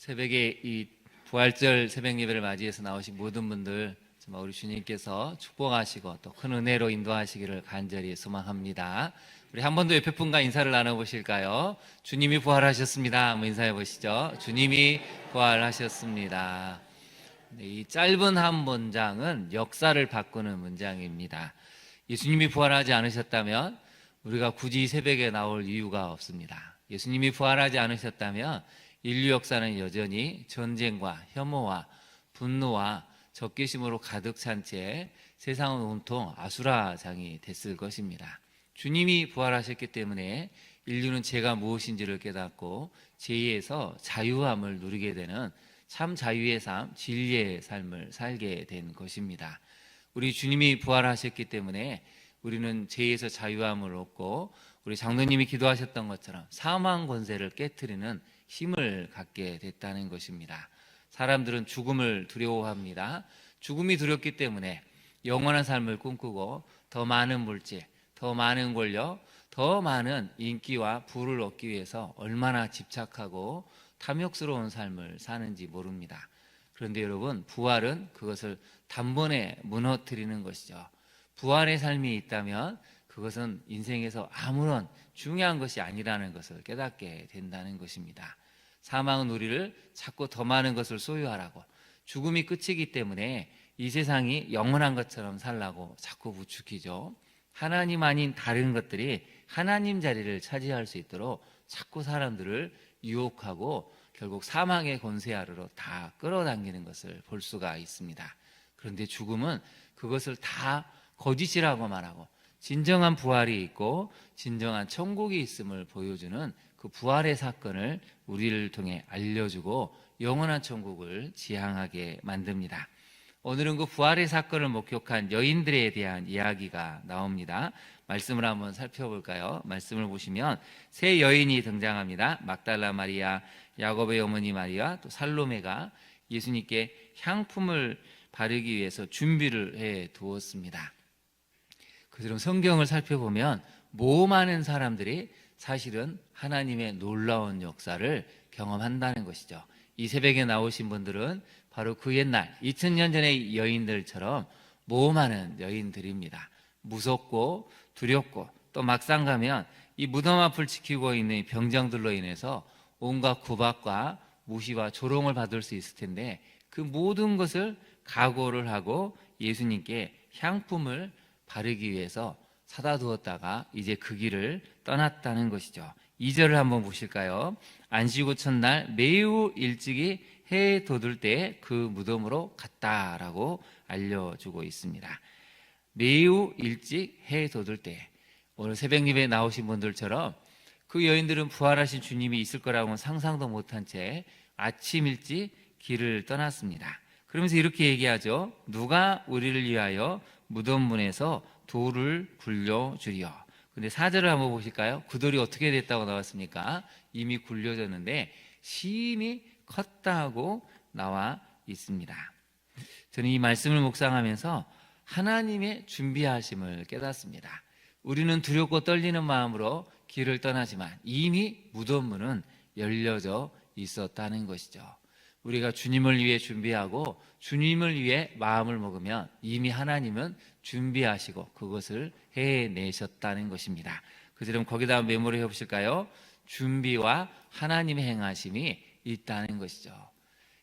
새벽에 이 부활절 새벽 예배를 맞이해서 나오신 모든 분들 정말 우리 주님께서 축복하시고 또 큰 은혜로 인도하시기를 간절히 소망합니다. 우리 한 번 더 옆에 분과 인사를 나눠보실까요? 주님이 부활하셨습니다. 한번 인사해 보시죠. 주님이 부활하셨습니다. 이 짧은 한 문장은 역사를 바꾸는 문장입니다. 예수님이 부활하지 않으셨다면 우리가 굳이 새벽에 나올 이유가 없습니다. 예수님이 부활하지 않으셨다면 인류 역사는 여전히 전쟁과 혐오와 분노와 적개심으로 가득 찬 채 세상은 온통 아수라장이 됐을 것입니다. 주님이 부활하셨기 때문에 인류는 죄가 무엇인지를 깨닫고 죄에서 자유함을 누리게 되는 참 자유의 삶, 진리의 삶을 살게 된 것입니다. 우리 주님이 부활하셨기 때문에 우리는 죄에서 자유함을 얻고 우리 장로님이 기도하셨던 것처럼 사망 권세를 깨트리는 힘을 갖게 됐다는 것입니다. 사람들은 죽음을 두려워합니다. 죽음이 두렵기 때문에 영원한 삶을 꿈꾸고 더 많은 물질, 더 많은 권력, 더 많은 인기와 부를 얻기 위해서 얼마나 집착하고 탐욕스러운 삶을 사는지 모릅니다. 그런데 여러분, 부활은 그것을 단번에 무너뜨리는 것이죠. 부활의 삶이 있다면 그것은 인생에서 아무런 중요한 것이 아니라는 것을 깨닫게 된다는 것입니다. 사망은 우리를 자꾸 더 많은 것을 소유하라고, 죽음이 끝이기 때문에 이 세상이 영원한 것처럼 살라고 자꾸 부추기죠. 하나님 아닌 다른 것들이 하나님 자리를 차지할 수 있도록 자꾸 사람들을 유혹하고 결국 사망의 권세 아래로 다 끌어당기는 것을 볼 수가 있습니다. 그런데 죽음은 그것을 다 거짓이라고 말하고 진정한 부활이 있고 진정한 천국이 있음을 보여주는 그 부활의 사건을 우리를 통해 알려주고 영원한 천국을 지향하게 만듭니다. 오늘은 그 부활의 사건을 목격한 여인들에 대한 이야기가 나옵니다. 말씀을 한번 살펴볼까요? 말씀을 보시면 세 여인이 등장합니다. 막달라 마리아, 야곱의 어머니 마리아, 또 살로메가 예수님께 향품을 바르기 위해서 준비를 해 두었습니다. 그처럼 성경을 살펴보면 많은 사람들이 사실은 하나님의 놀라운 역사를 경험한다는 것이죠. 이 새벽에 나오신 분들은 바로 그 옛날 2000년 전의 여인들처럼 많은 여인들입니다. 무섭고 두렵고 또 막상 가면 이 무덤 앞을 지키고 있는 병정들로 인해서 온갖 구박과 무시와 조롱을 받을 수 있을 텐데 그 모든 것을 각오를 하고 예수님께 향품을 바르기 위해서 사다 두었다가 이제 그 길을 떠났다는 것이죠. 2절을 한번 보실까요? 안식일 첫날 매우 일찍이 해 돋을 때 그 무덤으로 갔다라고 알려주고 있습니다. 매우 일찍 해 돋을 때, 오늘 새벽 예배에 나오신 분들처럼 그 여인들은 부활하신 주님이 있을 거라고는 상상도 못한 채 아침 일찍 길을 떠났습니다. 그러면서 이렇게 얘기하죠. 누가 우리를 위하여 무덤 문에서 돌을 굴려주리요. 근데 4절을 한번 보실까요? 그 돌이 어떻게 됐다고 나왔습니까? 이미 굴려졌는데 심히 컸다고 나와 있습니다. 저는 이 말씀을 묵상하면서 하나님의 준비하심을 깨닫습니다. 우리는 두렵고 떨리는 마음으로 길을 떠나지만 이미 무덤 문은 열려져 있었다는 것이죠. 우리가 주님을 위해 준비하고 주님을 위해 마음을 먹으면 이미 하나님은 준비하시고 그것을 해내셨다는 것입니다. 그럼 거기다 메모를 해보실까요? 준비와 하나님의 행하심이 있다는 것이죠.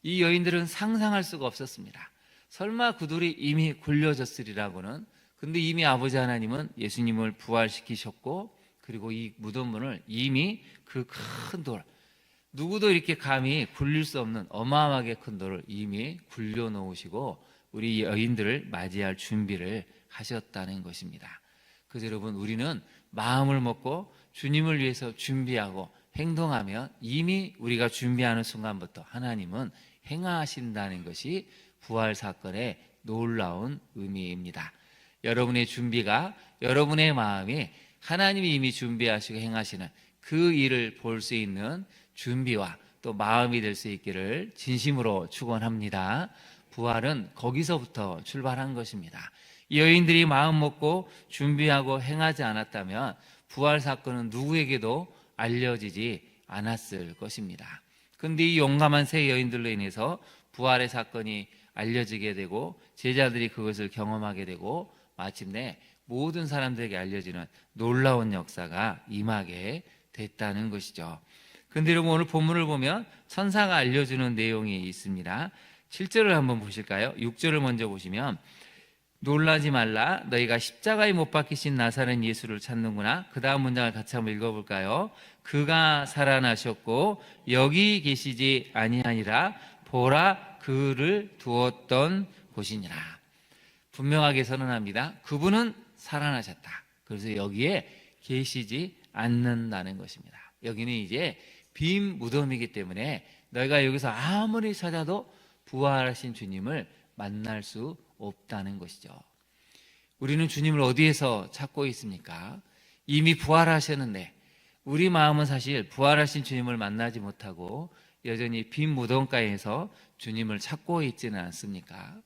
이 여인들은 상상할 수가 없었습니다. 설마 그 돌이 이미 굴려졌으리라고는. 근데 이미 아버지 하나님은 예수님을 부활시키셨고 그리고 이 무덤문을 이미 그 큰 돌, 누구도 이렇게 감히 굴릴 수 없는 어마어마하게 큰 돌을 이미 굴려놓으시고 우리 여인들을 맞이할 준비를 하셨다는 것입니다. 그래서 여러분, 우리는 마음을 먹고 주님을 위해서 준비하고 행동하면 이미 우리가 준비하는 순간부터 하나님은 행하신다는 것이 부활 사건의 놀라운 의미입니다. 여러분의 준비가, 여러분의 마음이 하나님이 이미 준비하시고 행하시는 그 일을 볼 수 있는 준비와 또 마음이 될 수 있기를 진심으로 축원합니다. 부활은 거기서부터 출발한 것입니다. 여인들이 마음 먹고 준비하고 행하지 않았다면 부활 사건은 누구에게도 알려지지 않았을 것입니다. 그런데 이 용감한 세 여인들로 인해서 부활의 사건이 알려지게 되고 제자들이 그것을 경험하게 되고 마침내 모든 사람들에게 알려지는 놀라운 역사가 임하게 됐다는 것이죠. 그런데 여러분, 오늘 본문을 보면 천사가 알려주는 내용이 있습니다. 7절을 한번 보실까요? 6절을 먼저 보시면 놀라지 말라, 너희가 십자가에 못 박히신 나사렛 예수를 찾는구나. 그 다음 문장을 같이 한번 읽어볼까요? 그가 살아나셨고 여기 계시지 아니하니라. 보라, 그를 두었던 곳이니라. 분명하게 선언합니다. 그분은 살아나셨다. 그래서 여기에 계시지 않는다는 것입니다. 여기는 이제 빈 무덤이기 때문에 너희가 여기서 아무리 찾아도 부활하신 주님을 만날 수 없다는 것이죠. 우리는 주님을 어디에서 찾고 있습니까? 이미 부활하셨는데 우리 마음은 사실 부활하신 주님을 만나지 못하고 여전히 빈 무덤가에서 주님을 찾고 있지는 않습니까?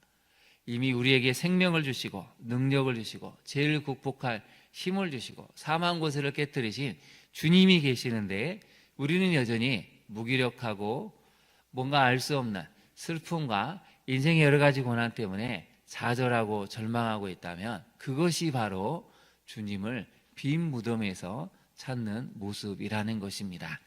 이미 우리에게 생명을 주시고 능력을 주시고 죄를 극복할 힘을 주시고 사망 권세를 깨뜨리신 주님이 계시는데 우리는 여전히 무기력하고 뭔가 알 수 없는 슬픔과 인생의 여러 가지 고난 때문에 좌절하고 절망하고 있다면 그것이 바로 주님을 빈 무덤에서 찾는 모습이라는 것입니다.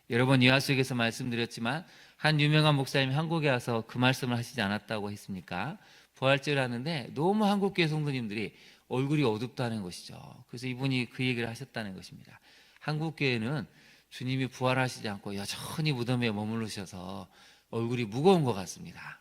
여러분, 이화 속에서 말씀드렸지만 한 유명한 목사님이 한국에 와서 그 말씀을 하시지 않았다고 했습니까? 부활절을 하는데 너무 한국교회 성도님들이 얼굴이 어둡다는 것이죠. 그래서 이분이 그 얘기를 하셨다는 것입니다. 한국교회는 주님이 부활하시지 않고 여전히 무덤에 머무르셔서 얼굴이 무거운 것 같습니다.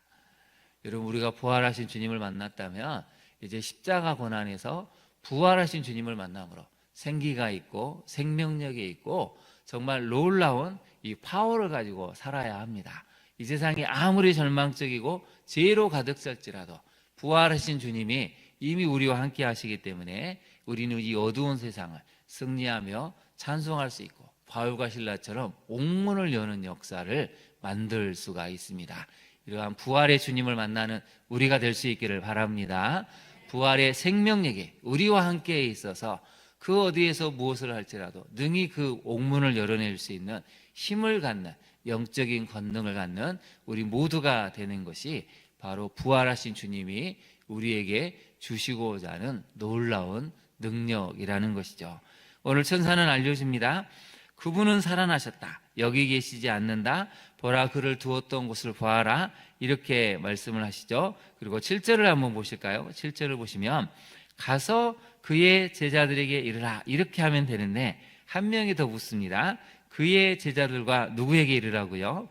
여러분, 우리가 부활하신 주님을 만났다면 이제 십자가 고난에서 부활하신 주님을 만남으로 생기가 있고 생명력이 있고 정말 놀라운 이 파워를 가지고 살아야 합니다. 이 세상이 아무리 절망적이고 죄로 가득 찰지라도 부활하신 주님이 이미 우리와 함께 하시기 때문에 우리는 이 어두운 세상을 승리하며 찬송할 수 있고 바울과 실라처럼 옥문을 여는 역사를 만들 수가 있습니다. 이러한 부활의 주님을 만나는 우리가 될 수 있기를 바랍니다. 부활의 생명력이 우리와 함께 있어서 그 어디에서 무엇을 할지라도 능히 그 옥문을 열어낼 수 있는 힘을 갖는 영적인 권능을 갖는 우리 모두가 되는 것이 바로 부활하신 주님이 우리에게 주시고자 하는 놀라운 능력이라는 것이죠. 오늘 천사는 알려줍니다. 그분은 살아나셨다. 여기 계시지 않는다. 보라, 그를 두었던 곳을 보아라. 이렇게 말씀을 하시죠. 그리고 7절을 한번 보실까요? 7절을 보시면 가서 그의 제자들에게 이르라. 이렇게 하면 되는데 한 명이 더 묻습니다. 그의 제자들과 누구에게 이르라고요?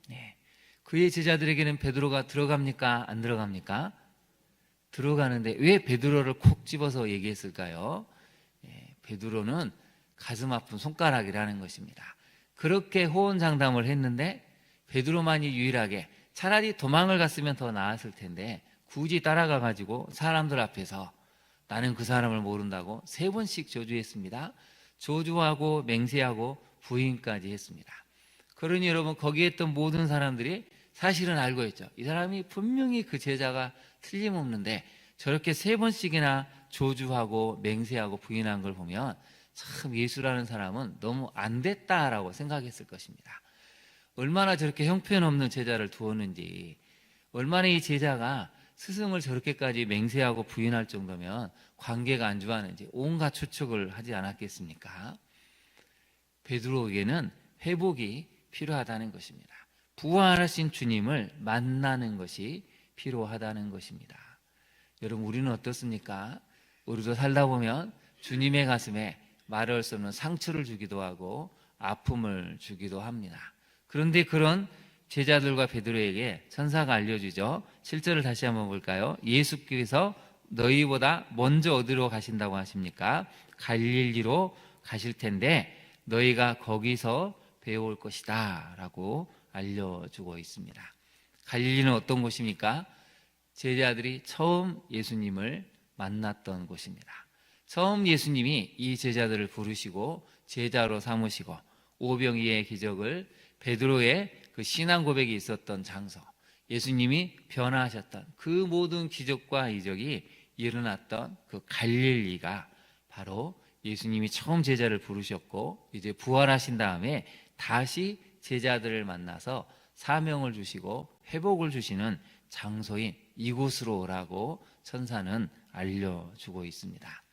네. 그의 제자들에게는 베드로가 들어갑니까? 안 들어갑니까? 들어가는데 왜 베드로를 콕 집어서 얘기했을까요? 네. 베드로는 가슴 아픈 손가락이라는 것입니다. 그렇게 호언장담을 했는데 베드로만이 유일하게 차라리 도망을 갔으면 더 나았을 텐데 굳이 따라가 가지고 사람들 앞에서 나는 그 사람을 모른다고 3번씩 저주했습니다. 저주하고 맹세하고 부인까지 했습니다. 그러니 여러분, 거기에 있던 모든 사람들이 사실은 알고 있죠. 이 사람이 분명히 그 제자가 틀림없는데 저렇게 3번씩이나 조주하고 맹세하고 부인한 걸 보면 참 예수라는 사람은 너무 안 됐다라고 생각했을 것입니다. 얼마나 저렇게 형편없는 제자를 두었는지, 얼마나 이 제자가 스승을 저렇게까지 맹세하고 부인할 정도면 관계가 안 좋았는지 온갖 추측을 하지 않았겠습니까? 베드로에게는 회복이 필요하다는 것입니다. 부활하신 주님을 만나는 것이 필요하다는 것입니다. 여러분, 우리는 어떻습니까? 우리도 살다 보면 주님의 가슴에 말할 수 없는 상처를 주기도 하고 아픔을 주기도 합니다. 그런데 그런 제자들과 베드로에게 천사가 알려주죠. 7절을 다시 한번 볼까요? 예수께서 너희보다 먼저 어디로 가신다고 하십니까? 갈릴리로 가실 텐데 너희가 거기서 배울 것이다 라고 알려주고 있습니다. 갈릴리는 어떤 곳입니까? 제자들이 처음 예수님을 만났던 곳입니다. 처음 예수님이 이 제자들을 부르시고 제자로 삼으시고 오병이의 기적을, 베드로의 그 신앙 고백이 있었던 장소, 예수님이 변화하셨던 그 모든 기적과 이적이 일어났던 그 갈릴리가 바로 예수님이 처음 제자를 부르셨고 이제 부활하신 다음에 다시 제자들을 만나서 사명을 주시고 회복을 주시는 장소인 이곳으로 오라고 천사는 알려주고 있습니다.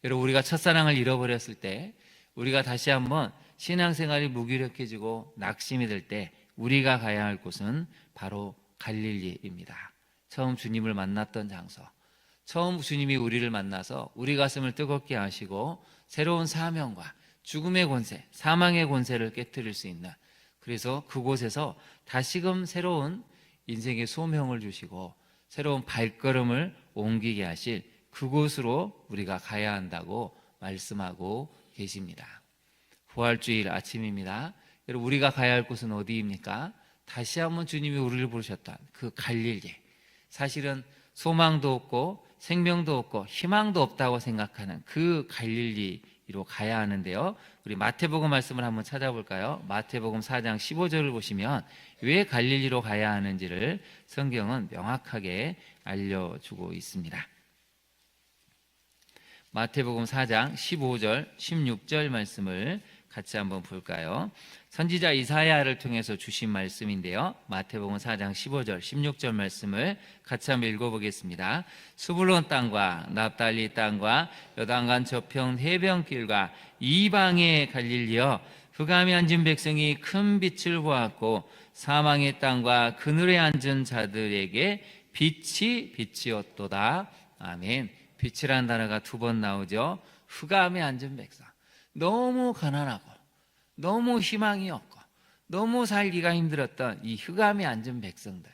여러분, 우리가 첫사랑을 잃어버렸을 때, 우리가 다시 한번 신앙생활이 무기력해지고 낙심이 될 때 우리가 가야 할 곳은 바로 갈릴리입니다. 처음 주님을 만났던 장소, 처음 주님이 우리를 만나서 우리 가슴을 뜨겁게 하시고 새로운 사명과 죽음의 권세, 사망의 권세를 깨뜨릴 수 있는, 그래서 그곳에서 다시금 새로운 인생의 소명을 주시고 새로운 발걸음을 옮기게 하실 그곳으로 우리가 가야 한다고 말씀하고 계십니다. 부활주일 아침입니다. 여러분, 우리가 가야 할 곳은 어디입니까? 다시 한번 주님이 우리를 부르셨던 그 갈릴리, 사실은 소망도 없고 생명도 없고 희망도 없다고 생각하는 그 갈릴리로 가야 하는데요, 우리 마태복음 말씀을 한번 찾아볼까요? 마태복음 4장 15절을 보시면 왜 갈릴리로 가야 하는지를 성경은 명확하게 알려주고 있습니다. 마태복음 4장 15절 16절 말씀을 같이 한번 볼까요? 선지자 이사야를 통해서 주신 말씀인데요, 마태복음 4장 15절 16절 말씀을 같이 한번 읽어보겠습니다. 스불론 땅과 납달리 땅과 요단강 저편 해변길과 이방의 갈릴리여, 흑암에 앉은 백성이 큰 빛을 보았고 사망의 땅과 그늘에 앉은 자들에게 빛이 비치었도다. 아멘. 빛이라는 단어가 두 번 나오죠. 흑암에 앉은 백성, 너무 가난하고 너무 희망이 없고 너무 살기가 힘들었던 이 흑암에 앉은 백성들,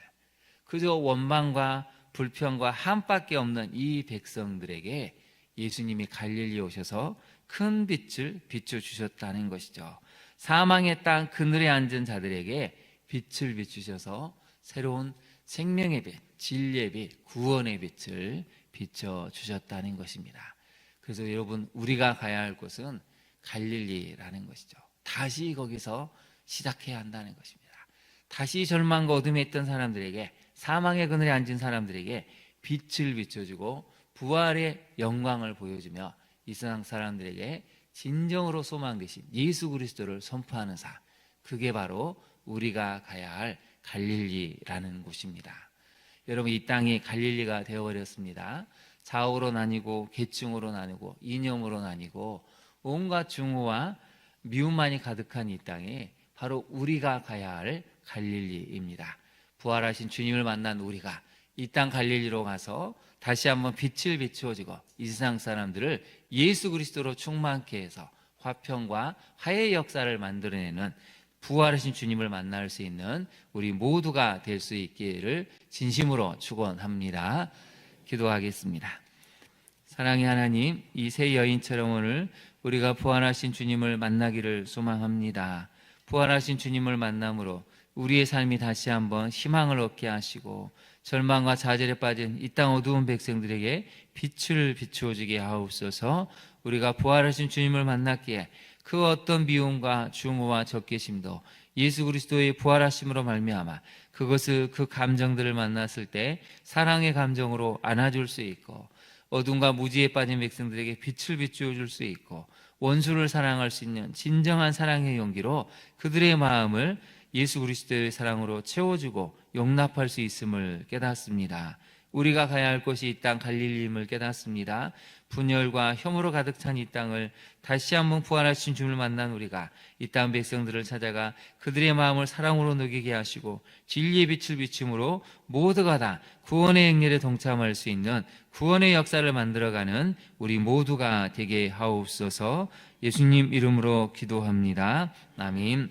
그저 원망과 불평과 한밖에 없는 이 백성들에게 예수님이 갈릴리에 오셔서 큰 빛을 비춰주셨다는 것이죠. 사망의 땅 그늘에 앉은 자들에게 빛을 비추셔서 새로운 생명의 빛, 진리의 빛, 구원의 빛을 비춰주셨다는 것입니다. 그래서 여러분, 우리가 가야 할 곳은 갈릴리라는 것이죠. 다시 거기서 시작해야 한다는 것입니다. 다시 절망과 어둠에 있던 사람들에게, 사망의 그늘에 앉은 사람들에게 빛을 비춰주고 부활의 영광을 보여주며 이 세상 사람들에게 진정으로 소망 되신 예수 그리스도를 선포하는 삶, 그게 바로 우리가 가야 할 갈릴리라는 곳입니다. 여러분, 이 땅이 갈릴리가 되어버렸습니다. 좌우로 나뉘고 계층으로 나뉘고 이념으로 나뉘고 온갖 증오와 미움만이 가득한 이 땅에 바로 우리가 가야 할 갈릴리입니다. 부활하신 주님을 만난 우리가 이 땅 갈릴리로 가서 다시 한번 빛을 비추어지고 이 세상 사람들을 예수 그리스도로 충만케 해서 화평과 화해의 역사를 만들어내는, 부활하신 주님을 만날 수 있는 우리 모두가 될 수 있기를 진심으로 축원합니다. 기도하겠습니다. 사랑의 하나님, 이 세 여인처럼 오늘 우리가 부활하신 주님을 만나기를 소망합니다. 부활하신 주님을 만남으로 우리의 삶이 다시 한번 희망을 얻게 하시고 절망과 좌절에 빠진 이 땅 어두운 백성들에게 빛을 비추어주게 하옵소서. 우리가 부활하신 주님을 만났기에 그 어떤 미움과 증오와 적개심도 예수 그리스도의 부활하심으로 말미암아 그것을, 그 감정들을 만났을 때 사랑의 감정으로 안아줄 수 있고, 어둠과 무지에 빠진 백성들에게 빛을 비추어줄 수 있고, 원수를 사랑할 수 있는 진정한 사랑의 용기로 그들의 마음을 예수 그리스도의 사랑으로 채워주고 용납할 수 있음을 깨닫습니다. 우리가 가야 할 곳이 이 땅 갈릴리임을 깨닫습니다. 분열과 혐오로 가득 찬 이 땅을 다시 한번 부활하신 주님을 만난 우리가 이 땅 백성들을 찾아가 그들의 마음을 사랑으로 녹이게 하시고 진리의 빛을 비춤으로 모두가 다 구원의 행렬에 동참할 수 있는 구원의 역사를 만들어가는 우리 모두가 되게 하옵소서. 예수님 이름으로 기도합니다. 아멘.